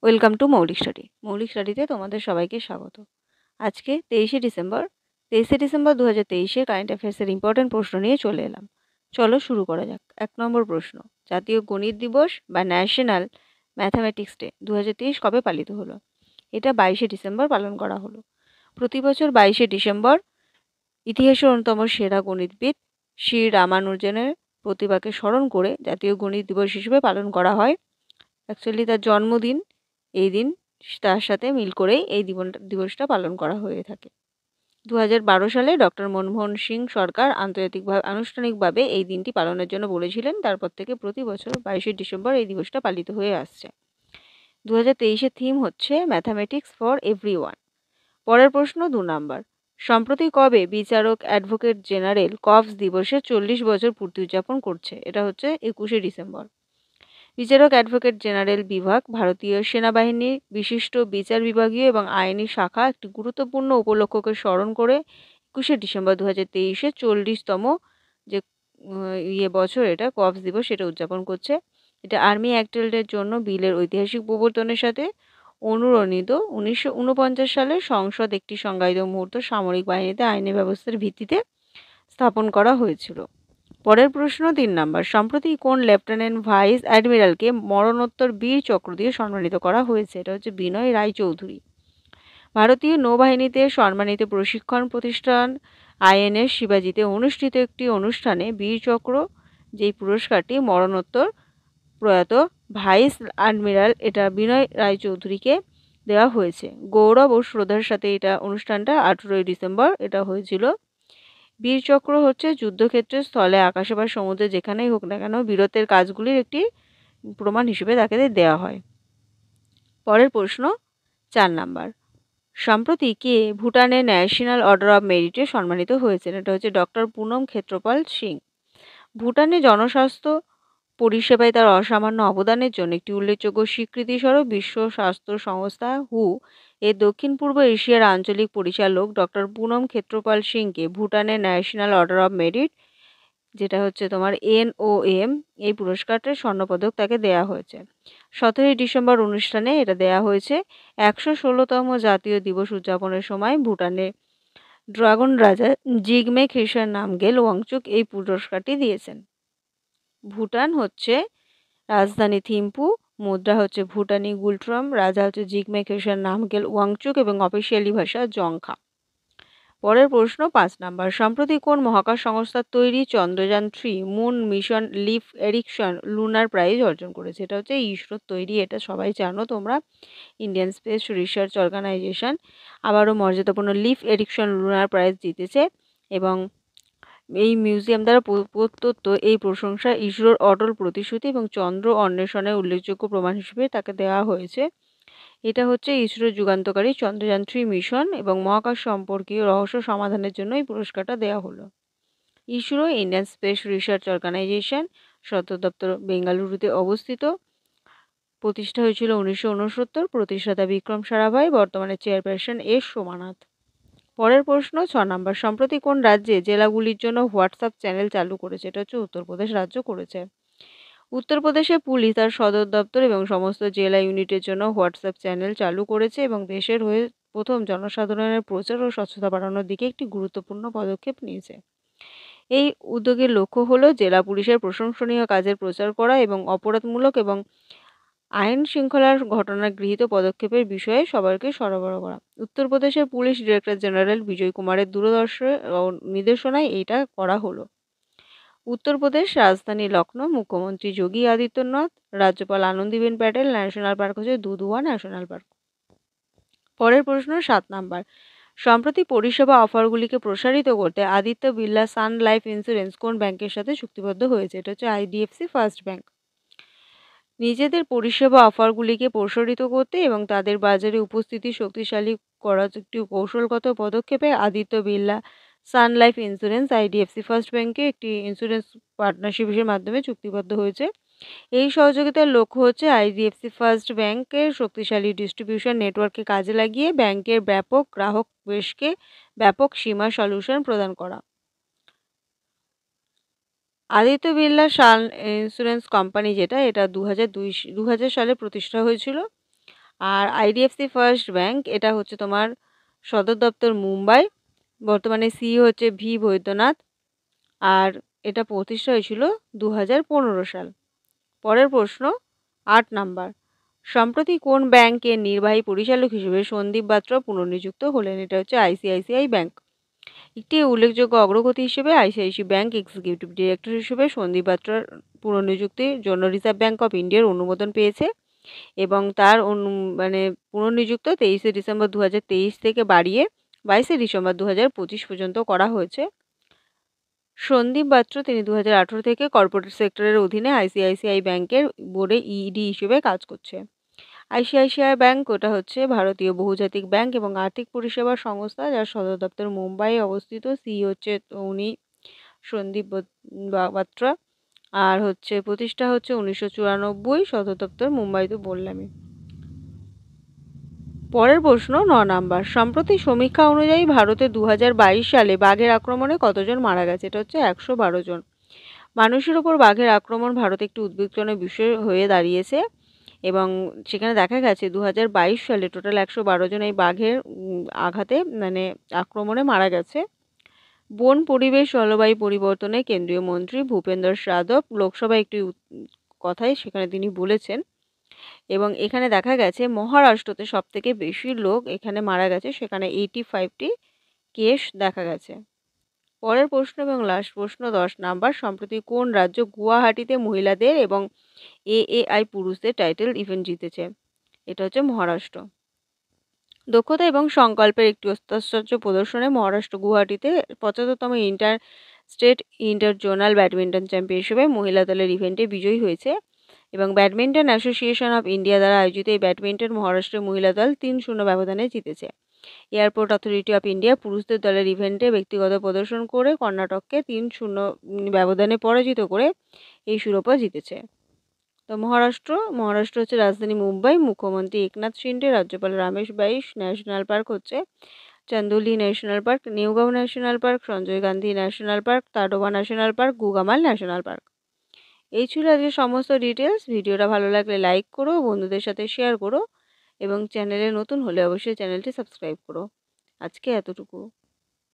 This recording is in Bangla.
ওয়েলকাম টু মৌলিক স্টাডি। মৌলিক স্টাডিতে তোমাদের সবাইকে স্বাগত। আজকে 23শে ডিসেম্বর 2023 কারেন্ট অ্যাফেয়ার্সের ইম্পর্টেন্ট প্রশ্ন নিয়ে চলে এলাম। চলো শুরু করা যাক। 1 নম্বর প্রশ্ন, জাতীয় গণিত দিবস বা ন্যাশনাল ম্যাথামেটিক্স ডে 2023 কবে পালিত হলো? এটা 22শে ডিসেম্বর পালন করা হলো। প্রতি বছর 22শে ডিসেম্বর ইতিহাসের অন্যতম সেরা গণিতবিদ শ্রী রামানুজনের প্রতিভাকে স্মরণ করে জাতীয় গণিত দিবস হিসেবে পালন করা হয়। অ্যাকচুয়ালি তার জন্মদিন এই দিন, তার সাথে মিল করেই এই দিবসটা পালন করা হয়ে থাকে। 2012 সালে ডক্টর মনমোহন সিং সরকার আনুষ্ঠানিকভাবে এই দিনটি পালনের জন্য বলেছিলেন। তারপর থেকে প্রতি বছর 22শে ডিসেম্বর এই দিবসটা পালিত হয়ে আসছে। 2023-এর থিম হচ্ছে ম্যাথামেটিক্স ফর এভরিওয়ান। পরের প্রশ্ন 2 নম্বর, সম্প্রতি কবে বিচারক অ্যাডভোকেট জেনারেল কপস দিবসের 40 বছর পূর্তি উদযাপন করছে? এটা হচ্ছে 21শে ডিসেম্বর। বিচারক অ্যাডভোকেট জেনারেল বিভাগ ভারতীয় সেনাবাহিনীর বিশিষ্ট বিচার বিভাগীয় এবং আইনি শাখা একটি গুরুত্বপূর্ণ উপলক্ষকে স্মরণ করে 21শে ডিসেম্বর 2023-এ 40তম যে বছর এটা কপস দিবস সেটা উদযাপন করছে। এটা আর্মি অ্যাক্টের জন্য বিলের ঐতিহাসিক প্রবর্তনের সাথে অনুরণিত। 1949 সালে সংসদ একটি সংজ্ঞায়িত মুহূর্ত সামরিক বাহিনীতে আইনি ব্যবস্থার ভিত্তিতে স্থাপন করা হয়েছিল। পরের প্রশ্ন 3 নম্বর, সম্প্রতি কোন লেফটেন্যান্ট ভাইস অ্যাডমিরালকে মরণোত্তর বীর চক্র দিয়ে সম্মানিত করা হয়েছে? এটা হচ্ছে বিনয় রায়চৌধুরী। ভারতীয় নৌবাহিনীতে সম্মানিত প্রশিক্ষণ প্রতিষ্ঠান আইএনএস শিবাজিতে অনুষ্ঠিত একটি অনুষ্ঠানে বীর চক্র, যেই পুরস্কারটি মরণোত্তর প্রয়াত ভাইস অ্যাডমিরাল এটা বিনয় রায়চৌধুরীকে দেওয়া হয়েছে। গৌরব ও শ্রদ্ধার সাথে এটা অনুষ্ঠানটা 18 ডিসেম্বর এটা হয়েছিল। বীরচক্র হচ্ছে যুদ্ধক্ষেত্রে, স্থলে, আকাশে বা সমুদ্রে যেখানেই হোক না কেন বীরত্বের কাজগুলির একটি প্রমাণ হিসেবে তাকে দেওয়া হয়। পরের প্রশ্ন 4 নম্বর, সম্প্রতি কে ভুটানের ন্যাশনাল অর্ডার অফ মেরিটে সম্মানিত হয়েছেন? এটা হচ্ছে ডক্টর পুনম ক্ষেত্রপাল সিং। ভুটানে জনস্বাস্থ্য পরিষেবায় তার অসামান্য অবদানের জন্য একটি উল্লেখযোগ্য স্বীকৃতিস্বরূপ বিশ্ব স্বাস্থ্য সংস্থা এর দক্ষিণ পূর্ব এশিয়ার আঞ্চলিক পরিচালক ডক্টর পুনম ক্ষেত্রপাল সিংকে ভুটানের ন্যাশনাল অর্ডার অফ মেরিট, যেটা হচ্ছে তোমার NOM, এই পুরস্কারটার স্বর্ণপদক তাকে দেয়া হয়েছে। 17 ডিসেম্বর অনুষ্ঠানে এটা দেয়া হয়েছে। 116তম জাতীয় দিবস উদযাপনের সময় ভুটানের ড্রাগন রাজা জিগমে খেসার নামগেল ওয়াংচুক এই পুরস্কারটি দিয়েছেন। ভুটান হচ্ছে রাজধানী থিম্পু, মুদ্রা হচ্ছে ভুটানি গুলট্রম, রাজা হচ্ছে জিগমে খেসার নামগেল ওয়াংচুক এবং অফিসিয়ালি ভাষা জংখা। পরের প্রশ্ন 5 নম্বর, সম্প্রতি কোন মহাকাশ সংস্থার তৈরি Chandrayaan three moon mission Leif Erikson lunar prize অর্জন করেছে? এটা হচ্ছে ইসরোর তৈরি, এটা সবাই জানো তোমরা। ইন্ডিয়ান স্পেস রিসার্চ অর্গানাইজেশন আবারও মর্যাদাপূর্ণ লিফ এরিকশন লুনার প্রাইজ জিতেছে এবং এই মিউজিয়াম দ্বারা প্রদত্ত এই প্রশংসা ইসরোর অটল প্রতিশ্রুতি এবং চন্দ্র অন্বেষণের উল্লেখযোগ্য প্রমাণ হিসেবে তাকে দেওয়া হয়েছে। এটা হচ্ছে ইসরোর যুগান্তকারী চন্দ্রযান-3 মিশন এবং মহাকাশ সম্পর্কীয় রহস্য সমাধানের জন্য এই পুরস্কারটা দেওয়া হলো। ISRO Indian space research organisation সদর দপ্তর বেঙ্গালুরুতে অবস্থিত। প্রতিষ্ঠা হয়েছিল 1969। প্রতিষ্ঠাতা বিক্রম সারাভাই, বর্তমানে চেয়ারপারসন এস সোমানাথ। পরের প্রশ্ন 6 নম্বর, সম্প্রতি কোন রাজ্যে জেলাগুলির জন্য হোয়াটসঅ্যাপ চ্যানেল চালু করেছে? এটা হচ্ছে উত্তরপ্রদেশ রাজ্য করেছে। উত্তরপ্রদেশের পুলিশ তার সদর দপ্তর এবং সমস্ত জেলা ইউনিটের জন্য হোয়াটসঅ্যাপ চ্যানেল চালু করেছে এবং দেশের হয়ে প্রথম জনসাধারণের প্রচার ও স্বচ্ছতা বাড়ানোর দিকে একটি গুরুত্বপূর্ণ পদক্ষেপ নিয়েছে। এই উদ্যোগের লক্ষ্য হলো জেলা পুলিশের প্রশংসনীয় কাজের প্রচার করা এবং অপরাধমূলক এবং আইন শৃঙ্খলার ঘটনার গৃহীত পদক্ষেপের বিষয়ে সবাইকে সরবরাহ করা। উত্তরপ্রদেশের পুলিশ ডিরেক্টর জেনারেল বিজয় কুমারের দূরদর্শ নির্দেশনায় এইটা করা হলো। উত্তরপ্রদেশ রাজধানী লখনৌ, মুখ্যমন্ত্রী যোগী আদিত্যনাথ, রাজ্যপাল আনন্দীবেন প্যাটেল। ন্যাশনাল পার্ক হচ্ছে দুধওয়া ন্যাশনাল পার্ক। পরের প্রশ্ন 7 নম্বর, সম্প্রতি পরিষেবা অফারগুলিকে প্রসারিত করতে আদিত্য বিড়লা সান লাইফ ইন্স্যুরেন্স কোন ব্যাংকের সাথে চুক্তিবদ্ধ হয়েছে? এটা হচ্ছে IDFC ফার্স্ট ব্যাংক। নিজেদের পরিষেবা অফারগুলিকে প্রসারিত করতে এবং তাদের বাজারে উপস্থিতি শক্তিশালী করার একটি কৌশলগত পদক্ষেপে আদিত্য বিড়লা সান লাইফ ইন্স্যুরেন্স IDFC ফার্স্ট ব্যাংকে একটি ইন্স্যুরেন্স পার্টনারশিপের মাধ্যমে চুক্তিবদ্ধ হয়েছে। এই সহযোগিতার লক্ষ্য হচ্ছে IDFC ফার্স্ট ব্যাংকের শক্তিশালী ডিস্ট্রিবিউশন নেটওয়ার্ককে কাজে লাগিয়ে ব্যাংকের ব্যাপক গ্রাহক বেশকে ব্যাপক সীমা সলিউশন প্রদান করা। আদিত্য বিড়লা সান ইন্স্যুরেন্স কোম্পানি যেটা, এটা 2000 সালে প্রতিষ্ঠা হয়েছিল। আর আইডিএফসি ফার্স্ট ব্যাংক, এটা হচ্ছে তোমার সদর দপ্তর মুম্বাই, বর্তমানে সিইও হচ্ছে ভি বৈদ্যনাথ, আর এটা প্রতিষ্ঠা হয়েছিল 2015 সাল। পরের প্রশ্ন 8 নাম্বার, সম্প্রতি কোন ব্যাংকের নির্বাহী পরিচালক হিসেবে সন্দীপ বাত্রা পুনর্নিযুক্ত হলেন? এটা হচ্ছে আইসিআইসিআই ব্যাংক। একটি উল্লেখযোগ্য অগ্রগতি হিসেবে আইসিআইসিআই ব্যাংক এক্সিকিউটিভ ডিরেক্টর হিসেবে সন্দীপ বাত্রার পুনর্নিযুক্তির জন্য রিজার্ভ ব্যাংক অফ ইন্ডিয়ার অনুমোদন পেয়েছে এবং তার পুনর্নিযুক্ত 23শে ডিসেম্বর 2023 থেকে বাড়িয়ে 22শে ডিসেম্বর 2025 পর্যন্ত করা হয়েছে। সন্দীপ বাত্রা তিনি 2018 থেকে কর্পোরেট সেক্টরের অধীনে আইসিআইসিআই ব্যাংকের বোর্ডে ইডি হিসেবে কাজ করছে। আইসিআইসিআই ব্যাংক ওটা হচ্ছে ভারতীয় বহুজাতিক ব্যাংক এবং আর্থিক পরিষেবা সংস্থা, যার সদর দপ্তর মুম্বাই অবস্থিত। সিইও হচ্ছে উনি সন্দীপ বাত্রা, আর হচ্ছে প্রতিষ্ঠা হচ্ছে 1994, সদর দপ্তর মুম্বাই তো বললামই। পরের প্রশ্ন 9 নাম্বার, সম্প্রতি সমীক্ষা অনুযায়ী ভারতে 2022 সালে বাঘের আক্রমণে কতজন মারা গেছে? এটা হচ্ছে 112 জন। মানুষের ওপর বাঘের আক্রমণ ভারতে একটি উদ্বেগজনক বিষয় হয়ে দাঁড়িয়েছে এবং সেখানে দেখা গেছে 2022 সালে টোটাল 112 জন এই বাঘের আঘাতে আক্রমণে মারা গেছে। বন, পরিবেশ, জলবায়ু পরিবর্তনে কেন্দ্রীয় মন্ত্রী ভূপেন্দ্র যাদব লোকসভায় একটি কথায় সেখানে তিনি বলেছেন এবং এখানে দেখা গেছে মহারাষ্ট্রতে সবথেকে বেশি লোক এখানে মারা গেছে, সেখানে 85টি কেস দেখা গেছে। পরের প্রশ্ন এবং লাস্ট প্রশ্ন 10 নাম্বার, সম্প্রতি কোন রাজ্য গুয়াহাটিতে মহিলাদের এবং এএআই পুরুষদের টাইটেল ইভেন্ট জিতেছে? এটা হচ্ছে মহারাষ্ট্র। দক্ষতা এবং সংকল্পের একটি অত্যাশ্চর্য প্রদর্শনে মহারাষ্ট্র গুয়াহাটিতে 75তম inter state inter zonal badminton চ্যাম্পিয়নশিপে মহিলা দলের ইভেন্টে বিজয়ী হয়েছে এবং ব্যাডমিন্টন অ্যাসোসিয়েশন অফ ইন্ডিয়া দ্বারা আয়োজিত এই ব্যাডমিন্টন মহারাষ্ট্রের মহিলা দল 3-0 ব্যবধানে জিতেছে। এয়ারপোর্ট অথরিটি অফ ইন্ডিয়া পুরুষদের দলের ইভেন্টে ব্যক্তিগত প্রদর্শন করে কর্ণাটককে 3-0 ব্যবধানে পরাজিত করে এই শিরোপা জিতেছে। তো মহারাষ্ট্র হচ্ছে রাজধানী মুম্বাই, মুখ্যমন্ত্রী একনাথ শিন্ডে, রাজ্যপাল রমেশ বাইশ, ন্যাশনাল পার্ক হচ্ছে Chandoli national park, Navegaon national park, Sanjay Gandhi national park, Tadoba national park, Gugamal national park. এই ছিল আজকে সমস্ত ডিটেলস। ভিডিওটা ভালো লাগলে লাইক করো, বন্ধুদের সাথে শেয়ার করো এবং চ্যানেলে নতুন হলে অবশ্যই চ্যানেলটি সাবস্ক্রাইব করো। আজকে এতটুকু।